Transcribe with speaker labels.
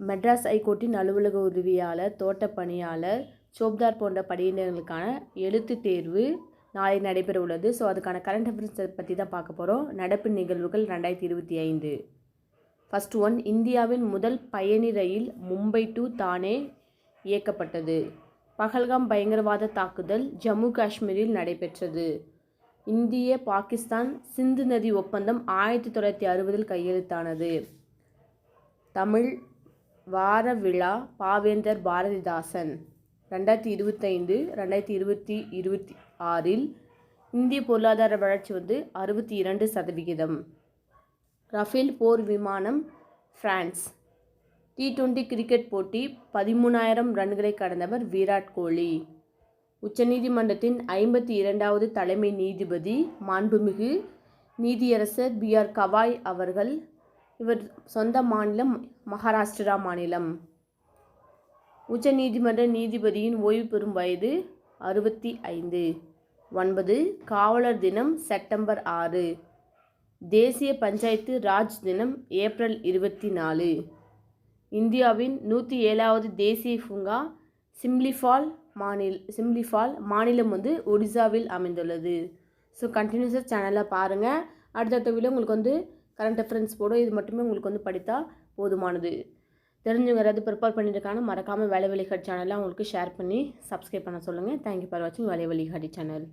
Speaker 1: மெட்ராஸ் ஹைகோர்ட்டின் அலுவலக உதவியாளர், தோட்டப் பணியாளர், சோப்தார் போன்ற பணியிடங்களுக்கான எழுத்துத் தேர்வு நாளை நடைபெற உள்ளது. ஸோ அதுக்கான கரண்ட் அஃபேர்ஸை பற்றி தான் பார்க்க போகிறோம். நடப்பு நிகழ்வுகள் 2025. ஃபர்ஸ்ட் ஒன், இந்தியாவின் முதல் பயணி ரயில் மும்பை டு தானே இயக்கப்பட்டது. பஹல்காம் பயங்கரவாத தாக்குதல் ஜம்மு காஷ்மீரில் நடைபெற்றது. இந்திய பாகிஸ்தான் சிந்து நதி ஒப்பந்தம் 1960 கையெழுத்தானது. தமிழ் வார விழா பாவேந்தர் பாரதிதாசன். 2025 2026 இந்திய பொருளாதார வளர்ச்சி 62%. ரஃபேல் போர் விமானம் பிரான்ஸ். T20 கிரிக்கெட் போட்டி 13,000 ரன்களை கடந்தவர் விராட் கோலி. உச்சநீதிமன்றத்தின் 52வது தலைமை நீதிபதி மாண்புமிகு நீதியரசர் BR கவாய் அவர்கள். இவர் சொந்த மாநிலம் மகாராஷ்டிரா மாநிலம். உச்ச நீதிமன்ற நீதிபதியின் ஓய்வு பெறும் வயது 65. 9. காவலர் தினம் செப்டம்பர் 6. தேசிய பஞ்சாயத்து ராஜ் தினம் ஏப்ரல் 24. இந்தியாவின் 107வது தேசிய பூங்கா சிம்லிபால் மாநிலம் ஒடிசாவில் அமைந்துள்ளது. ஸோ கண்டினியூஸாக சேனலை பாருங்கள். அடுத்தடுத்த வீடியோ உங்களுக்கு கரண்ட் அஃபேர்ஸ் போடும். இது மட்டுமே உங்களுக்கு படித்தா போதுமானது. தெரிஞ்சவங்க யாராவது ப்ரிப்பேர் பண்ணியிருக்காங்க, மறக்காமல் வேலை வழிகாட்டி சேனலை அவங்களுக்கு ஷேர் பண்ணி சப்ஸ்கிரைப் பண்ண சொல்லுங்கள். தேங்க்யூ ஃபார் வாட்சிங் வேலை வழிகாட்டி சேனல்.